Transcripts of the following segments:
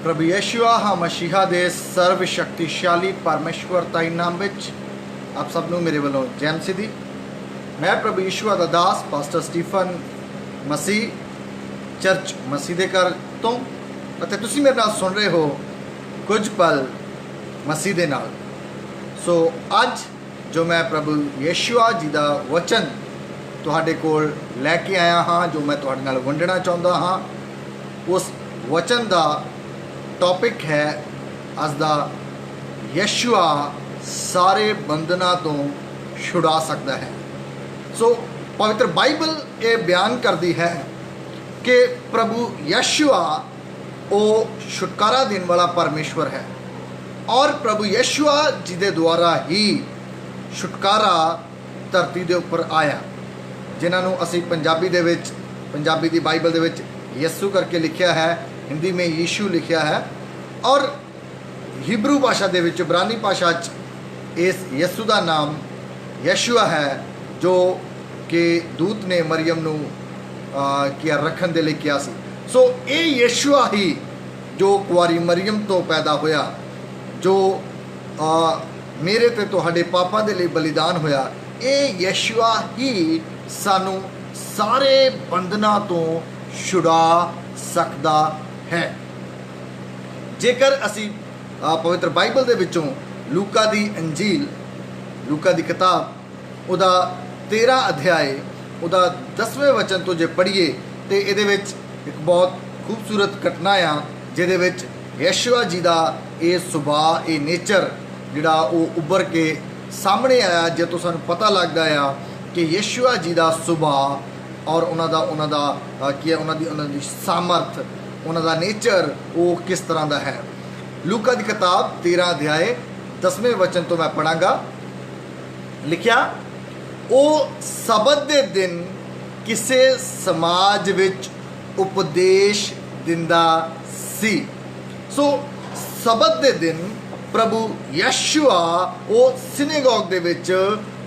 प्रभु यीशुआ हाँ मसीहा दे सर्व शक्तिशाली परमेश्वर ताई नाम विच आप सबनों मेरे वालों जय मसीह दी। मैं प्रभु यीशुआ दा दास पास्टर स्टीफन मसीह चर्च मसीह दे घर तो ਅਤੇ ਤੁਸੀਂ ਮੇਰੇ ਨਾਲ ਸੁਣ ਰਹੇ ਹੋ ਕੁਝ ਪਲ ਮਸੀਹ ਦੇ ਨਾਲ। ਸੋ ਅੱਜ ਜੋ ਮੈਂ ਪ੍ਰਭੂ ਯੇਸ਼ੂਆ ਜੀ ਦਾ ਵਚਨ ਤੁਹਾਡੇ ਕੋਲ ਲੈ ਕੇ ਆਇਆ ਹਾਂ, ਜੋ ਮੈਂ ਤੁਹਾਡੇ ਨਾਲ ਵੰਡਣਾ ਚਾਹੁੰਦਾ ਹਾਂ, ਉਸ ਵਚਨ ਦਾ ਟੌਪਿਕ ਹੈ ਅੱਜ ਦਾ ਯੇਸ਼ੂਆ ਸਾਰੇ ਬੰਧਨਾਂ ਤੋਂ ਛੁਡਾ ਸਕਦਾ ਹੈ। ਸੋ ਪਵਿੱਤਰ ਬਾਈਬਲ ਇਹ ਬਿਆਨ ਕਰਦੀ ਹੈ ਕਿ ਪ੍ਰਭੂ ਯੇਸ਼ੂਆ ਉਹ ਛੁਟਕਾਰਾ ਦੇਣ ਵਾਲਾ ਪਰਮੇਸ਼ਵਰ ਹੈ ਔਰ ਪ੍ਰਭੂ ਯੇਸ਼ੂਆ ਜੀ ਦੇ ਦੁਆਰਾ ਹੀ ਛੁਟਕਾਰਾ ਧਰਤੀ ਦੇ ਉੱਪਰ ਆਇਆ, ਜਿਨ੍ਹਾਂ ਨੂੰ ਅਸੀਂ ਪੰਜਾਬੀ ਦੀ ਬਾਈਬਲ ਦੇ ਵਿੱਚ ਯਿਸੂ ਕਰਕੇ ਲਿਖਿਆ ਹੈ, ਹਿੰਦੀ में यीशु ਲਿਖਿਆ ਹੈ ਔਰ ਹੀਬਰੂ ਭਾਸ਼ਾ ਦੇ ਵਿੱਚ ਇਬਰਾਨੀ ਭਾਸ਼ਾ 'ਚ ਇਸ ਯਿਸੂ ਦਾ ਨਾਮ ਯੇਸ਼ੂਆ ਹੈ, ਜੋ ਕਿ ਦੂਤ ਨੇ ਮਰੀਮ ਨੂੰ ਰੱਖਣ ਦੇ ਲਈ ਕਿਹਾ ਸੀ। ਸੋ ਇਹ ਯੇਸ਼ੂਆ ਹੀ ਜੋ ਕੁਆਰੀ ਮਰੀਮ ਤੋਂ ਪੈਦਾ ਹੋਇਆ, ਜੋ ਮੇਰੇ ਤੇ ਤੁਹਾਡੇ ਪਾਪਾਂ ਦੇ ਲਈ ਬਲੀਦਾਨ ਹੋਇਆ, ਇਹ ਯੇਸ਼ੂਆ ਹੀ ਸਾਨੂੰ ਸਾਰੇ ਬੰਧਨਾਂ ਤੋਂ ਛੁਡਾ ਸਕਦਾ ਹੈ। ਜੇਕਰ ਅਸੀਂ ਪਵਿੱਤਰ ਬਾਈਬਲ ਦੇ ਵਿੱਚੋਂ ਲੂਕਾ ਦੀ ਅੰਜੀਲ, ਲੂਕਾ ਦੀ ਕਿਤਾਬ ਉਹਦਾ 13 ਅਧਿਆਏ ਉਹਦਾ 10ਵੇਂ ਵਚਨ ਤੋਂ ਜੇ ਪੜ੍ਹੀਏ ਤੇ ਇਹਦੇ ਵਿੱਚ ਇੱਕ ਬਹੁਤ ਖੂਬਸੂਰਤ ਘਟਨਾ ਆ, ਜਿਹਦੇ ਵਿੱਚ ਯੇਸ਼ੂਆ ਜੀ ਦਾ ਇਹ ਸੁਭਾਅ, ਇਹ ਨੇਚਰ ਜਿਹੜਾ ਉਹ ਉੱਭਰ ਕੇ ਸਾਹਮਣੇ ਆਇਆ, ਜੇ ਤੋਂ ਸਾਨੂੰ ਪਤਾ ਲੱਗਦਾ ਆ ਕਿ ਯੇਸ਼ੂਆ ਜੀ ਦਾ ਸੁਭਾਅ ਔਰ ਉਹਨਾਂ ਦਾ ਕੀ ਹੈ, ਉਹਨਾਂ ਦੀ ਸਾਮਰਥ, ਉਹਨਾਂ ਦਾ ਨੇਚਰ ਉਹ ਕਿਸ ਤਰ੍ਹਾਂ ਦਾ ਹੈ। ਲੂਕਾ ਦੀ ਕਿਤਾਬ 13 ਅਧਿਆਏ 10ਵੇਂ ਵਚਨ ਤੋਂ ਮੈਂ ਪੜਾਂਗਾ। ਲਿਖਿਆ, ਉਹ ਸਬਤ ਦੇ ਦਿਨ ਕਿਸੇ ਸਮਾਜ ਵਿੱਚ ਉਪਦੇਸ਼ ਦਿੰਦਾ ਸੀ। ਸੋ ਸਬਤ ਦੇ ਦਿਨ ਪ੍ਰਭੂ ਯੇਸ਼ੂਆ ਉਹ ਸਿਨੇਗੋਗ ਦੇ ਵਿੱਚ,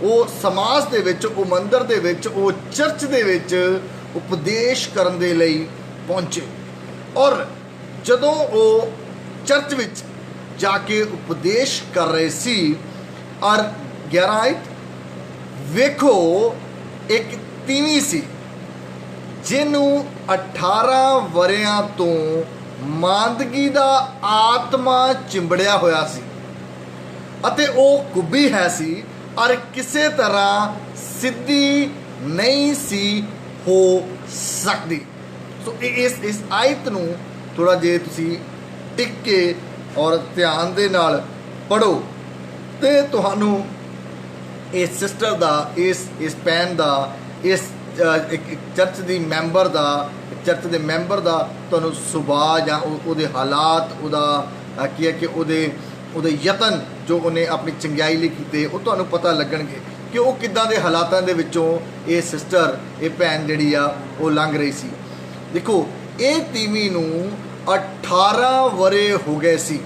ਉਹ ਸਮਾਜ ਦੇ ਵਿੱਚ, ਉਹ ਮੰਦਰ ਦੇ ਵਿੱਚ, ਉਹ ਚਰਚ ਦੇ ਵਿੱਚ ਉਪਦੇਸ਼ ਕਰਨ ਦੇ ਲਈ ਪਹੁੰਚੇ ਔਰ ਜਦੋਂ ਉਹ ਚਰਚ ਵਿੱਚ ਜਾ ਕੇ ਉਪਦੇਸ਼ ਕਰ ਰਹੇ ਸੀ ਔਰ 11 ਆਇਤ ਵੇਖੋ, ਇੱਕ ਤੀਵੀਂ ਸੀ ਜਿਹਨੂੰ 18 ਵਰਿਆਂ ਤੋਂ ਮਾਂਦਗੀ ਦਾ ਆਤਮਾ ਚਿੰਬੜਿਆ ਹੋਇਆ ਸੀ ਅਤੇ ਉਹ ਕੁੱਬੀ ਹੈ ਸੀ ਔਰ ਕਿਸੇ ਤਰ੍ਹਾਂ ਸਿੱਧੀ ਨਹੀਂ ਸੀ ਹੋ ਸਕਦੀ। ਸੋ ਇਸ ਆਇਤ ਨੂੰ ਥੋੜਾ ਜੇ ਤੁਸੀਂ ਟਿਕ ਕੇ ਔਰ ਧਿਆਨ ਦੇ ਨਾਲ ਪੜ੍ਹੋ ਤੇ ਤੁਹਾਨੂੰ ਇਸ ਸਿਸਟਰ ਦਾ, ਇਸ ਭੈਣ ਦਾ, ਇਸ ਇੱਕ ਚਰਚ ਦੀ ਮੈਂਬਰ ਦਾ, ਚਰਚ ਦੇ ਮੈਂਬਰ ਦਾ ਤੁਹਾਨੂੰ ਸੁਭਾਅ ਜਾਂ ਉਹਦੇ ਹਾਲਾਤ, ਉਹਦਾ ਕੀ ਹੈ ਕਿ ਉਹਦੇ ਯਤਨ ਜੋ ਉਹਨੇ ਆਪਣੀ ਚੰਗਿਆਈ ਲਈ ਕੀਤੇ, ਉਹ ਤੁਹਾਨੂੰ ਪਤਾ ਲੱਗਣਗੇ ਕਿ ਉਹ ਕਿੱਦਾਂ ਦੇ ਹਾਲਾਤਾਂ ਦੇ ਵਿੱਚੋਂ ਇਹ ਸਿਸਟਰ, ਇਹ ਭੈਣ ਜਿਹੜੀ ਆ ਉਹ ਲੰਘ ਰਹੀ ਸੀ। ਦੇਖੋ, ਇਹ ਤੀਵੀਂ ਨੂੰ 18 ਵਰੇ ਹੋ ਗਏ ਸੀ।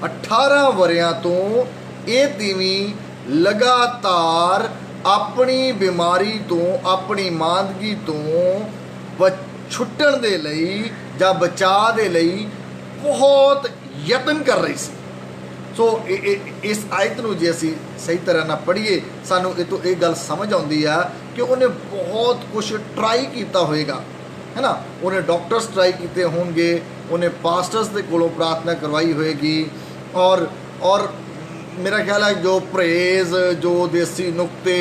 18 ਵਰਿਆਂ ਤੋਂ ਇਹ ਤੀਵੀਂ ਲਗਾਤਾਰ ਆਪਣੀ ਬਿਮਾਰੀ ਤੋਂ, ਆਪਣੀ ਮਾਂਦਗੀ ਤੋਂ ਛੁੱਟਣ ਦੇ ਲਈ ਜਾਂ ਬਚਾਅ ਦੇ ਲਈ ਬਹੁਤ ਯਤਨ ਕਰ ਰਹੀ ਸੀ। ਸੋ ਇਸ ਆਇਤ ਨੂੰ ਜੇ ਅਸੀਂ ਸਹੀ ਤਰ੍ਹਾਂ ਨਾਲ ਪੜ੍ਹੀਏ, ਸਾਨੂੰ ਇਹ ਤੋਂ ਇਹ ਗੱਲ ਸਮਝ ਆਉਂਦੀ ਆ ਕਿ ਉਹਨੇ ਬਹੁਤ ਕੁਝ ਟਰਾਈ ਕੀਤਾ ਹੋਏਗਾ, ਹੈ ਨਾ। ਉਹਨੇ ਡਾਕਟਰਸ ਟਰਾਈ ਕੀਤੇ ਹੋਣਗੇ, ਉਹਨੇ ਪਾਸਟਰਸ ਦੇ ਕੋਲੋਂ ਪ੍ਰਾਰਥਨਾ ਕਰਵਾਈ ਹੋਏਗੀ ਔਰ मेरा ख्याल है जो परहेज, जो देसी नुक्ते,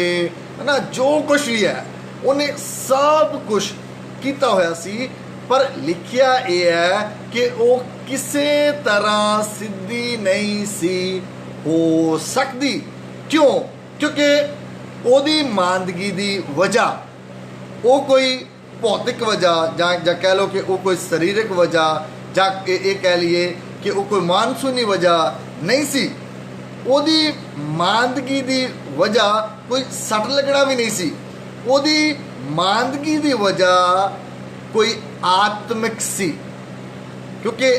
है ना, जो कुछ भी है उन्हें सब कुछ किया होया सी, पर लिखिया ये है कि वो किसी तरह सिद्धि नहीं सी हो सकती। क्यों? क्योंकि ओदी मांदगी दी वजह, वो कोई भौतिक वजह ਜਾਂ कह लो कि वो कोई शरीरक वजह, ਜਾਂ ये कह लिए कि वो कोई मानसूनी वजह नहीं सी। ਉਹਦੀ ਮਾਂਦਗੀ ਦੀ ਵਜ੍ਹਾ ਕੋਈ ਸੱਟ ਲੱਗਣਾ ਵੀ ਨਹੀਂ ਸੀ। ਉਹਦੀ ਮਾਂਦਗੀ ਦੀ ਵਜ੍ਹਾ ਕੋਈ ਆਤਮਿਕ ਸੀ, ਕਿਉਂਕਿ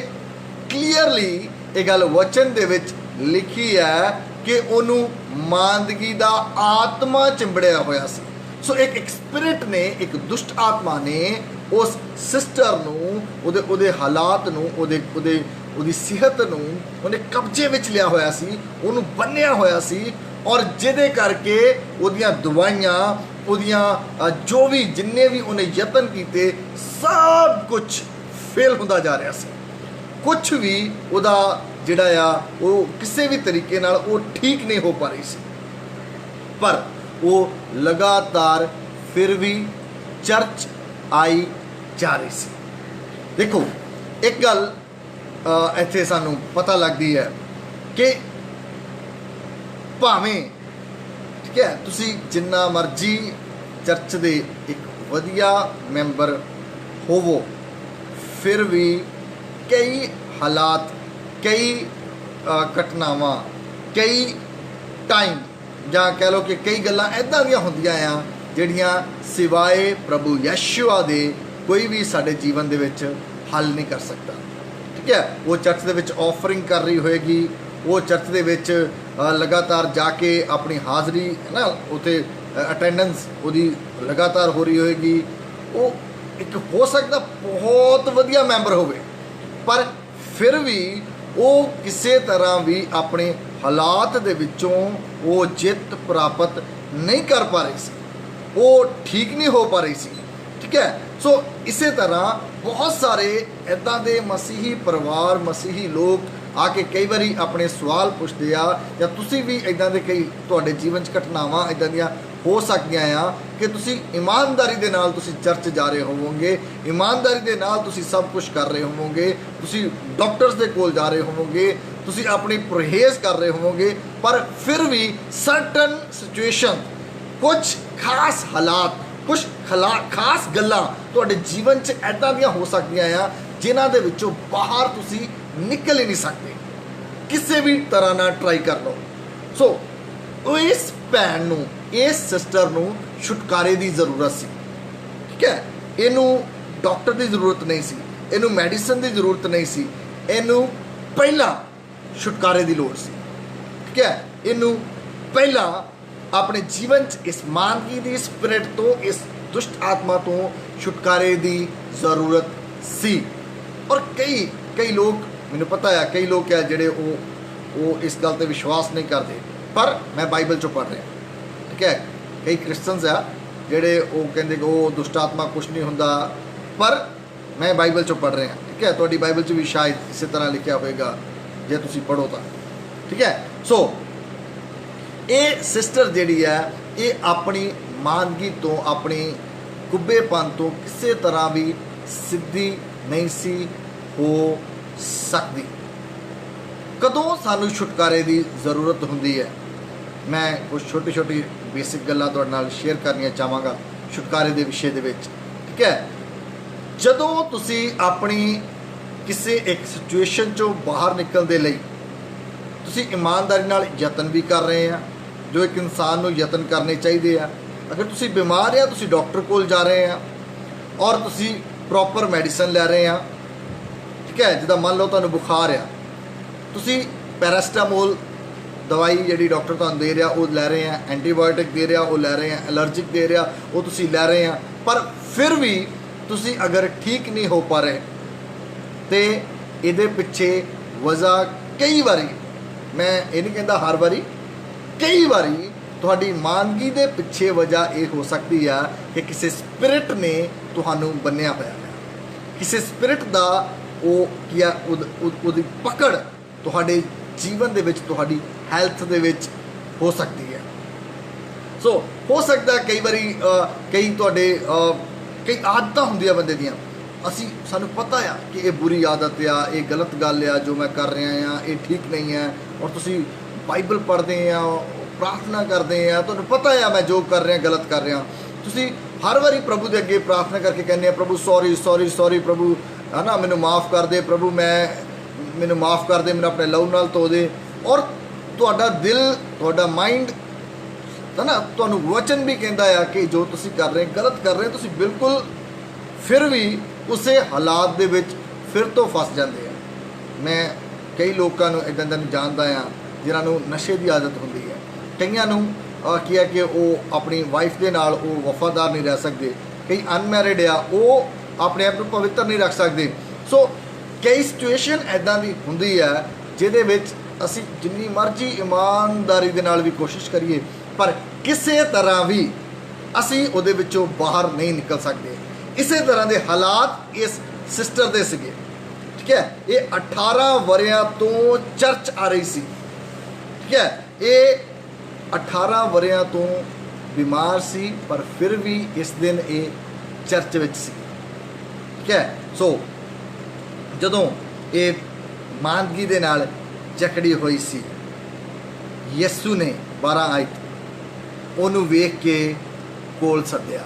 ਕਲੀਅਰਲੀ ਇਹ ਗੱਲ ਵਚਨ ਦੇ ਵਿੱਚ ਲਿਖੀ ਹੈ ਕਿ ਉਹਨੂੰ ਮਾਂਦਗੀ ਦਾ ਆਤਮਾ ਚਿੰਬੜਿਆ ਹੋਇਆ ਸੀ। ਸੋ ਇੱਕ ਸਪਿਰਿਟ ਨੇ, ਇੱਕ ਦੁਸ਼ਟ ਆਤਮਾ ਨੇ ਉਸ ਸਿਸਟਰ ਨੂੰ, ਉਹਦੇ ਹਾਲਾਤ ਨੂੰ, ਉਹਦੀ ਸਿਹਤ ਨੂੰ ਉਹਨੇ ਕਬਜ਼ੇ ਵਿੱਚ ਲਿਆ ਹੋਇਆ ਸੀ, ਉਹਨੂੰ ਬੰਨਿਆ ਹੋਇਆ ਸੀ, ਔਰ ਜਿਹਦੇ ਕਰਕੇ ਉਹਦੀਆਂ ਦਵਾਈਆਂ, ਉਹਦੀਆਂ ਜੋ ਵੀ ਜਿੰਨੇ ਵੀ ਉਹਨੇ ਯਤਨ ਕੀਤੇ, ਸਭ ਕੁਝ ਫੇਲ ਹੁੰਦਾ ਜਾ ਰਿਹਾ ਸੀ। ਕੁਝ ਵੀ ਉਹਦਾ ਜਿਹੜਾ ਆ ਉਹ ਕਿਸੇ ਵੀ ਤਰੀਕੇ ਨਾਲ ਉਹ ਠੀਕ ਨਹੀਂ ਹੋ ਪਾ ਰਹੀ ਸੀ। ਪਰ ਉਹ ਲਗਾਤਾਰ ਫਿਰ ਵੀ ਚਰਚ ਆਈ ਜਾ ਰਹੀ ਸੀ। ਦੇਖੋ, ਇੱਕ ਗੱਲ ਇੱਥੇ ਸਾਨੂੰ ਪਤਾ ਲੱਗਦੀ ਹੈ ਕਿ ਭਾਵੇਂ ਠੀਕ ਹੈ ਤੁਸੀਂ ਜਿੰਨਾ ਮਰਜ਼ੀ ਚਰਚ ਦੇ ਇੱਕ ਵਧੀਆ ਮੈਂਬਰ ਹੋਵੋ, ਫਿਰ ਵੀ ਕਈ ਹਾਲਾਤ, ਕਈ ਘਟਨਾਵਾਂ, ਕਈ ਟਾਈਮ, ਜਾਂ ਕਹਿ ਲਓ ਕਿ ਕਈ ਗੱਲਾਂ ਇੱਦਾਂ ਦੀਆਂ ਹੁੰਦੀਆਂ ਆ ਜਿਹੜੀਆਂ ਸਿਵਾਏ ਪ੍ਰਭੂ ਯਸ਼ੂਆ ਦੇ ਕੋਈ ਵੀ ਸਾਡੇ ਜੀਵਨ ਦੇ ਵਿੱਚ ਹੱਲ ਨਹੀਂ ਕਰ ਸਕਦਾ। ਠੀਕ ਹੈ, ਉਹ ਚਰਚ ਦੇ ਵਿੱਚ ਆਫਰਿੰਗ ਕਰ ਰਹੀ ਹੋਏਗੀ, ਉਹ ਚਰਚ ਦੇ ਵਿੱਚ ਲਗਾਤਾਰ ਜਾ ਕੇ ਆਪਣੀ ਹਾਜ਼ਰੀ ਹੈ ਨਾ, ਉੱਥੇ ਅਟੈਂਡੈਂਸ ਉਹਦੀ ਲਗਾਤਾਰ ਹੋ ਰਹੀ ਹੋਏਗੀ, ਉਹ ਇੱਕ ਹੋ ਸਕਦਾ ਬਹੁਤ ਵਧੀਆ ਮੈਂਬਰ ਹੋਵੇ, ਪਰ ਫਿਰ ਵੀ ਉਹ ਕਿਸੇ ਤਰ੍ਹਾਂ ਵੀ ਆਪਣੇ ਹਾਲਾਤ ਦੇ ਵਿੱਚੋਂ ਉਹ ਜਿੱਤ ਪ੍ਰਾਪਤ ਨਹੀਂ ਕਰ ਪਾ ਰਹੀ ਸੀ, ਉਹ ਠੀਕ ਨਹੀਂ ਹੋ ਪਾ ਰਹੀ ਸੀ। ਠੀਕ ਹੈ, ਸੋ ਇਸੇ ਤਰ੍ਹਾਂ ਬਹੁਤ ਸਾਰੇ ਇੱਦਾਂ ਦੇ ਮਸੀਹੀ ਪਰਿਵਾਰ, ਮਸੀਹੀ ਲੋਕ ਆ ਕੇ ਕਈ ਵਾਰੀ ਆਪਣੇ ਸਵਾਲ ਪੁੱਛਦੇ ਆ, ਜਾਂ ਤੁਸੀਂ ਵੀ ਇੱਦਾਂ ਦੇ ਕਈ ਤੁਹਾਡੇ ਜੀਵਨ 'ਚ ਘਟਨਾਵਾਂ ਇੱਦਾਂ ਦੀਆਂ ਹੋ ਸਕਦੀਆਂ ਆ ਕਿ ਤੁਸੀਂ ਇਮਾਨਦਾਰੀ ਦੇ ਨਾਲ ਤੁਸੀਂ ਚਰਚ ਜਾ ਰਹੇ ਹੋਵੋਗੇ, ਇਮਾਨਦਾਰੀ ਦੇ ਨਾਲ ਤੁਸੀਂ ਸਭ ਕੁਝ ਕਰ ਰਹੇ ਹੋਵੋਗੇ, ਤੁਸੀਂ ਡਾਕਟਰਸ ਦੇ ਕੋਲ ਜਾ ਰਹੇ ਹੋਵੋਗੇ, ਤੁਸੀਂ ਆਪਣੀ ਪਰਹੇਜ਼ ਕਰ ਰਹੇ ਹੋਵੋਗੇ, ਪਰ ਫਿਰ ਵੀ ਸਰਟਨ ਸਿਚੁਏਸ਼ਨ, ਕੁਝ ਖਾਸ ਹਾਲਾਤ, ਕੁਝ ਖਾਸ ਗੱਲਾਂ ਤੁਹਾਡੇ ਜੀਵਨ 'ਚ ਇੱਦਾਂ ਦੀਆਂ ਹੋ ਸਕਦੀਆਂ ਆ ਜਿਨ੍ਹਾਂ ਦੇ ਵਿੱਚੋਂ ਬਾਹਰ ਤੁਸੀਂ ਨਿਕਲ ਹੀ ਨਹੀਂ ਸਕਦੇ, ਕਿਸੇ ਵੀ ਤਰ੍ਹਾਂ ਨਾਲ ਟਰਾਈ ਕਰ ਲਓ। ਸੋ ਇਸ ਭੈਣ ਨੂੰ, ਇਸ ਸਿਸਟਰ ਨੂੰ ਛੁਟਕਾਰੇ ਦੀ ਜ਼ਰੂਰਤ ਸੀ। ਠੀਕ ਹੈ, ਇਹਨੂੰ ਡਾਕਟਰ ਦੀ ਜ਼ਰੂਰਤ ਨਹੀਂ ਸੀ, ਇਹਨੂੰ ਮੈਡੀਸਨ ਦੀ ਜ਼ਰੂਰਤ ਨਹੀਂ ਸੀ, ਇਹਨੂੰ ਪਹਿਲਾਂ ਛੁਟਕਾਰੇ ਦੀ ਲੋੜ ਸੀ। ਠੀਕ ਹੈ, ਇਹਨੂੰ ਪਹਿਲਾਂ ਆਪਣੇ ਜੀਵਨ 'ਚ ਇਸ ਮਾਨਗੀ ਦੀ ਸਪਿਰਿਟ ਤੋਂ, ਇਸ ਦੁਸ਼ਟ ਆਤਮਾ ਤੋਂ ਛੁਟਕਾਰੇ ਦੀ ਜ਼ਰੂਰਤ ਸੀ। ਔਰ ਕਈ ਲੋਕ, ਮੈਨੂੰ ਪਤਾ ਆ ਕਈ ਲੋਕ ਆ ਜਿਹੜੇ ਉਹ ਇਸ ਗੱਲ 'ਤੇ ਵਿਸ਼ਵਾਸ ਨਹੀਂ ਕਰਦੇ, ਪਰ ਮੈਂ ਬਾਈਬਲ 'ਚੋਂ ਪੜ੍ਹ ਰਿਹਾ। ਠੀਕ ਹੈ, ਕਈ ਕ੍ਰਿਸਚਨਸ ਆ ਜਿਹੜੇ ਉਹ ਕਹਿੰਦੇ ਕਿ ਉਹ ਦੁਸ਼ਟ ਆਤਮਾ ਕੁਛ ਨਹੀਂ ਹੁੰਦਾ, ਪਰ ਮੈਂ ਬਾਈਬਲ 'ਚੋਂ ਪੜ੍ਹ ਰਿਹਾ। ਠੀਕ ਹੈ, ਤੁਹਾਡੀ ਬਾਈਬਲ 'ਚ ਵੀ ਸ਼ਾਇਦ ਇਸੇ ਤਰ੍ਹਾਂ ਲਿਖਿਆ ਹੋਏਗਾ ਜੇ ਤੁਸੀਂ ਪੜ੍ਹੋ ਤਾਂ। ਠੀਕ ਹੈ, ਸੋ ਇਹ ਸਿਸਟਰ ਜਿਹੜੀ ਹੈ ਇਹ ਆਪਣੀ ਮਾਨਗੀ ਤੋਂ, ਆਪਣੀ ਕੁੱਬੇਪਨ ਤੋਂ ਕਿਸੇ ਤਰ੍ਹਾਂ ਵੀ ਸਿੱਧੀ ਨਹੀਂ ਸੀ ਹੋ ਸਕਦੀ। ਕਦੋਂ ਸਾਨੂੰ ਛੁਟਕਾਰੇ ਦੀ ਜ਼ਰੂਰਤ ਹੁੰਦੀ ਹੈ, ਮੈਂ ਕੁਝ ਛੋਟੀ ਬੇਸਿਕ ਗੱਲਾਂ ਤੁਹਾਡੇ ਨਾਲ ਸ਼ੇਅਰ ਕਰਨੀਆਂ ਚਾਹਾਂਗਾ ਛੁਟਕਾਰੇ ਦੇ ਵਿਸ਼ੇ ਦੇ ਵਿੱਚ। ਠੀਕ ਹੈ, ਜਦੋਂ ਤੁਸੀਂ ਆਪਣੀ ਕਿਸੇ ਇੱਕ ਸਿਚੁਏਸ਼ਨ 'ਚੋਂ ਬਾਹਰ ਨਿਕਲਣ ਦੇ ਲਈ ਤੁਸੀਂ ਇਮਾਨਦਾਰੀ ਨਾਲ ਯਤਨ ਵੀ ਕਰ ਰਹੇ ਆ, ਜੋ ਇੱਕ ਇਨਸਾਨ ਨੂੰ ਯਤਨ ਕਰਨੇ ਚਾਹੀਦੇ ਆ। ਅਗਰ ਤੁਸੀਂ ਬਿਮਾਰ ਆ, ਤੁਸੀਂ ਡਾਕਟਰ ਕੋਲ ਜਾ ਰਹੇ ਆ ਔਰ ਤੁਸੀਂ ਪ੍ਰੋਪਰ ਮੈਡੀਸਨ ਲੈ ਰਹੇ ਆ। ਠੀਕ ਹੈ, ਜਿੱਦਾਂ ਮੰਨ ਲਓ ਤੁਹਾਨੂੰ ਬੁਖਾਰ ਆ, ਤੁਸੀਂ ਪੈਰਾਸਟਾਮੋਲ ਦਵਾਈ ਜਿਹੜੀ ਡਾਕਟਰ ਤੁਹਾਨੂੰ ਦੇ ਰਿਹਾ ਉਹ ਲੈ ਰਹੇ ਆ, ਐਂਟੀਬਾਇਓਟਿਕ ਦੇ ਰਿਹਾ ਉਹ ਲੈ ਰਹੇ ਆ, ਐਲਰਜਿਕ ਦੇ ਰਿਹਾ ਉਹ ਤੁਸੀਂ ਲੈ ਰਹੇ ਆ, ਪਰ ਫਿਰ ਵੀ ਤੁਸੀਂ ਅਗਰ ਠੀਕ ਨਹੀਂ ਹੋ ਪਾ ਰਹੇ ਤੇ ਇਹਦੇ ਪਿੱਛੇ ਵਜ੍ਹਾ ਕਈ ਵਾਰੀ, ਮੈਂ ਇਹ ਨਹੀਂ ਕਹਿੰਦਾ ਹਰ ਵਾਰੀ, ਕਈ ਵਾਰੀ ਤੁਹਾਡੀ ਮਾਨਗੀ ਦੇ ਪਿੱਛੇ ਵਜ੍ਹਾ ਇਹ ਹੋ ਸਕਦੀ ਆ ਕਿ ਕਿਸੇ ਸਪਿਰਿਟ ਨੇ ਤੁਹਾਨੂੰ ਬੰਨਿਆ ਹੋਇਆ ਹੈ, ਕਿਸੇ ਸਪਿਰਿਟ ਦਾ ਉਹ ਕੀ ਆ ਉਹਦੀ ਪਕੜ ਤੁਹਾਡੇ ਜੀਵਨ ਦੇ ਵਿੱਚ, ਤੁਹਾਡੀ ਹੈਲਥ ਦੇ ਵਿੱਚ ਹੋ ਸਕਦੀ ਹੈ। ਸੋ ਹੋ ਸਕਦਾ ਕਈ ਵਾਰੀ ਕਈ ਤੁਹਾਡੇ ਕਈ ਆਦਤਾਂ ਹੁੰਦੀਆਂ ਬੰਦੇ ਦੀਆਂ, ਸਾਨੂੰ ਪਤਾ ਆ ਕਿ ਇਹ ਬੁਰੀ ਆਦਤ ਆ, ਇਹ ਗਲਤ ਗੱਲ ਆ, ਜੋ ਮੈਂ ਕਰ ਰਿਹਾ ਆ ਇਹ ਠੀਕ ਨਹੀਂ ਹੈ, ਔਰ ਤੁਸੀਂ ਬਾਈਬਲ ਪੜ੍ਹਦੇ ਆ, ਪ੍ਰਾਰਥਨਾ ਕਰਦੇ ਆ, ਤੁਹਾਨੂੰ ਪਤਾ ਆ ਮੈਂ ਜੋ ਕਰ ਰਿਹਾ ਗਲਤ ਕਰ ਰਿਹਾ, ਤੁਸੀਂ ਹਰ ਵਾਰੀ ਪ੍ਰਭੂ ਦੇ ਅੱਗੇ ਪ੍ਰਾਰਥਨਾ ਕਰਕੇ ਕਹਿੰਦੇ ਆ, ਪ੍ਰਭੂ ਸੌਰੀ ਪ੍ਰਭੂ, ਹੈ ਨਾ, ਮੈਨੂੰ ਮਾफ़ ਕਰ ਦੇ ਪ੍ਰਭੂ, ਮੈਨੂੰ ਮਾफ़ ਕਰ ਦੇ, ਮੈਨੂੰ ਆਪਣੇ ਲਹੂ ਨਾਲ ਧੋ ਦੇ। ਔਰ ਤੁਹਾਡਾ ਦਿਲ, ਤੁਹਾਡਾ ਮਾਈਂਡ ਹੈ ਨਾ, ਤੁਹਾਨੂੰ ਵਚਨ ਵੀ ਕਹਿੰਦਾ ਆ ਕਿ ਜੋ ਤੁਸੀਂ ਕਰ ਰਹੇ ਗਲਤ ਕਰ ਰਹੇ, ਤੁਸੀਂ ਬਿਲਕੁਲ ਫਿਰ ਵੀ ਉਸੇ ਹਾਲਾਤ ਦੇ ਵਿੱਚ ਫਿਰ ਤੋਂ ਫਸ ਜਾਂਦੇ ਆ। ਮੈਂ ਕਈ ਲੋਕਾਂ ਨੂੰ ਇੱਦਾਂ ਦਾ ਜਾਣਦਾ ਆ ਜਿਨ੍ਹਾਂ ਨੂੰ ਨਸ਼ੇ ਦੀ ਆਦਤ ਹੁੰਦੀ ਹੈ, ਕਈਆਂ ਨੂੰ ਕੀ ਹੈ ਕਿ ਉਹ ਆਪਣੀ ਵਾਈਫ ਦੇ ਨਾਲ ਉਹ ਵਫਾਦਾਰ ਨਹੀਂ ਰਹਿ ਸਕਦੇ, ਕਈ ਅਨਮੈਰਿਡ ਆ, ਉਹ ਆਪਣੇ ਆਪ ਨੂੰ ਪਵਿੱਤਰ ਨਹੀਂ ਰੱਖ ਸਕਦੇ। ਸੋ कई सिचुएशन ऐदां दी हुंदी है जिहदे विच असीं जिन्नी मर्जी ईमानदारी दे नाल भी कोशिश करिए पर किसी तरह भी असीं उहदे विचों बाहर नहीं निकल सकते। इसे तरह के हालात इस सिस्टर दे सीगे, ठीक है। ये 18 वरियां तो चर्च आ रही सी, ठीक है। ये 18 वरियां तो बीमार सी पर फिर भी इस दिन ये चर्च विच सी, ठीक है। सो जदों ये मांदगी दे नाल जकड़ी हुई सी, यसू ने 12 आयत ओनू वेख के कोल सद्या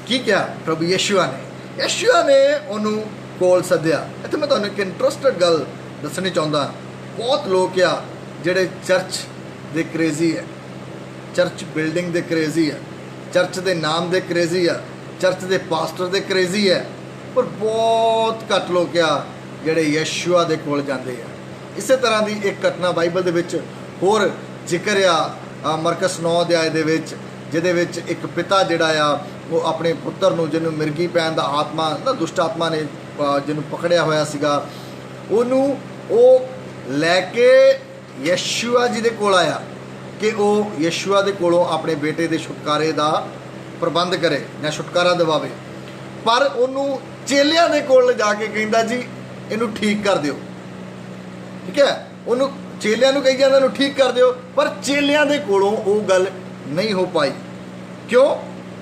की क्या प्रभु यशुआ ने ओनू कोल सद्या। इत्थे मैं तुहानूं एक इंटरस्टिड गल दसनी चाहुंदा। बहुत लोग आ जिहड़े चर्च दे क्रेजी है, चर्च बिल्डिंग दे क्रेजी है, चर्च दे नाम दे क्रेजी है, चर्च दे पास्टर दे क्रेजी है, पर बहुत घट लोग आ जिहड़े यशुआ दे कोल जांदे आ। इसे तरह की एक घटना बाइबल दे विच होर जिक्र आ मरकस 9 अध्याय दे विच, जिहदे विच एक पिता जिहड़ा आ वो अपने पुत्र नूं जिन्हों मिर्गी पैन दा आत्मा ना दुष्ट आत्मा ने जिन्हों पकड़िया होया सीगा ओनू ओ लैके यशुआ जी दे कोल आया कि वो यशुआ दे कोलों अपने बेटे दे छुटकारे दा प्रबंध करे या छुटकारा दिवावे। पर ओनू चेलियां दे कोल जाके कहंदा जी इनू ठीक कर दिओ, ठीक है। ओनू चेलियां नूं कही जांदा इनू ठीक कर दिओ, पर चेलियां दे कोलों वो गल नहीं हो पाई। क्यों?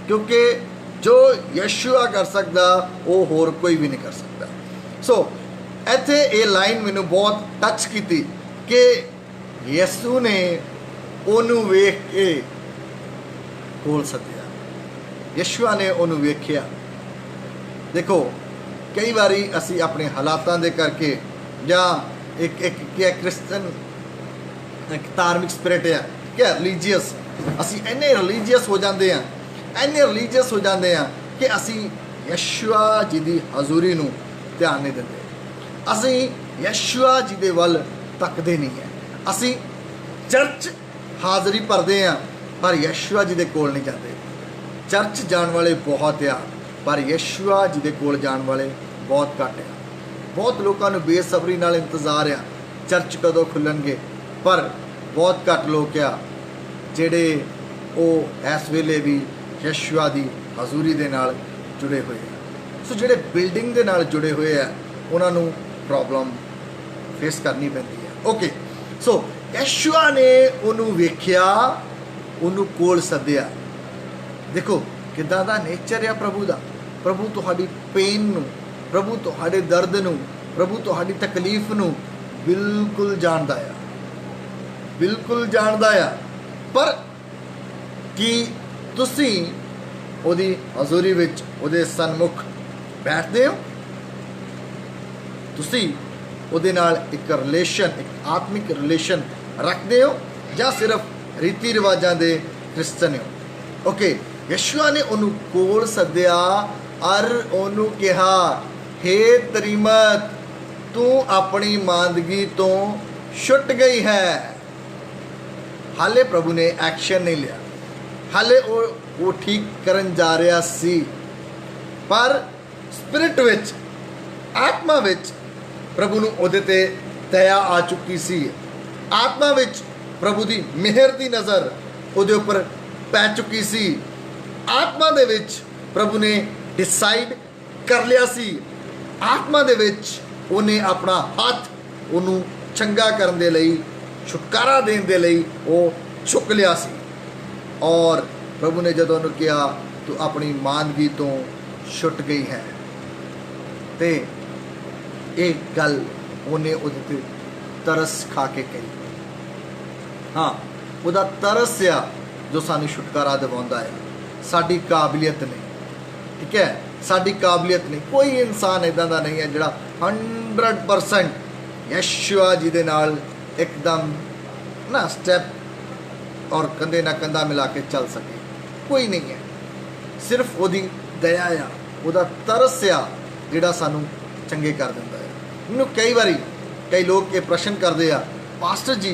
क्योंकि जो यशुआ कर सकता वो होर कोई भी नहीं कर सकता। सो इत्थे ये लाइन मैनू बहुत टच की कि यसू ने ओनू वेख के कोल सद्या, यशुआ ने ओनू वेख्या। देखो कई बारी असी अपने हालातां दे करके या एक एक क्या क्रिश्चन एक धार्मिक स्पिरिट है क्या रिलीजियस, असी इन्ने रिलीजियस हो जाते हैं, इन्ने रिलीजियस हो जाते हैं कि असी यशुआ जी की हजूरी नूं ध्यान नहीं देंगे, असी यशुआ जी दे वल तकते नहीं है। असी चर्च हाज़री भरते हैं पर यशुआ जी दे कोल नहीं जाते। चर्च जाण वाले बहुत आ पर यशुआ जी दे कोल जाण वाले बहुत घट आ। बहुत लोगों को बेसबरी नाल इंतज़ार आ चर्च कदों खुलणगे, पर बहुत घट लोग आ जिहड़े वो इस वेले भी यशुआ की हजूरी दे नाल जुड़े हुए हैं। सो जिहड़े बिल्डिंग दे नाल जुड़े हुए हैं उन्होंने प्रॉब्लम फेस करनी पैंदी है। ओके, सो यशुआ ने उन्होंने वेख्या, उन्होंने कोल सद्या। देखो किदां दा नेचर है प्रभु का। प्रभु तुहाडी पेन नूं, प्रभु तुहाडे दर्द नूं, प्रभु तुहाडी तकलीफ नूं बिल्कुल जानदा है, बिल्कुल जानदा है। पर कि तुसी उहदी हजूरी विच उहदे सन्मुख बैठदे हो, तुसी उहदे नाल एक रिलेशन, एक आत्मिक रिलेशन रखते हो या सिर्फ रीति रिवाजां दे क्रिश्चन हो। ओके, यशुआ ने उन्होंने कोल सद्या और उन्होंने कहा, हे तरीमत तू अपनी मांदगी तो छुट गई है। हाले प्रभु ने एक्शन नहीं लिया, हाले वो ठीक करन जा रहा सी, पर स्पिरिट विच, आत्मा विच प्रभु नूं उहदे ते दया आ चुकी सी। आत्मा विच प्रभु दी मेहर दी नज़र उहदे उपर पै चुकी सी। आत्मा दे विच प्रभु ने डिसाइड कर लिया सी। आत्मा दे विच उन्हें अपना हाथ उन्हों चंगा करने दे लई, छुटकारा देने दे लई वो चुक लिया सी। और प्रभु ने जदों उन्होंने कहा तू अपनी मांदगी तो छुट गई है, ते एक गल उन्हें उहदे तरस खा के कही। हाँ, उहदा तरस आ जो सानू छुटकारा दिवाउंदा है, साडी काबलियत नहीं, ठीक है, साडी काबलियत नहीं। कोई इंसान इदां दा नहीं है जिहड़ा 100% यशुआ जी दे नाल एकदम ना स्टैप और कंधे ना कंधा मिला के चल सके, कोई नहीं है। सिर्फ उहदी दया आ, उहदा तरस आ जिहड़ा सानू चंगे कर दिंदा है। मैनूं कई बारी कई लोग ये प्रश्न करते आ, पास्टर जी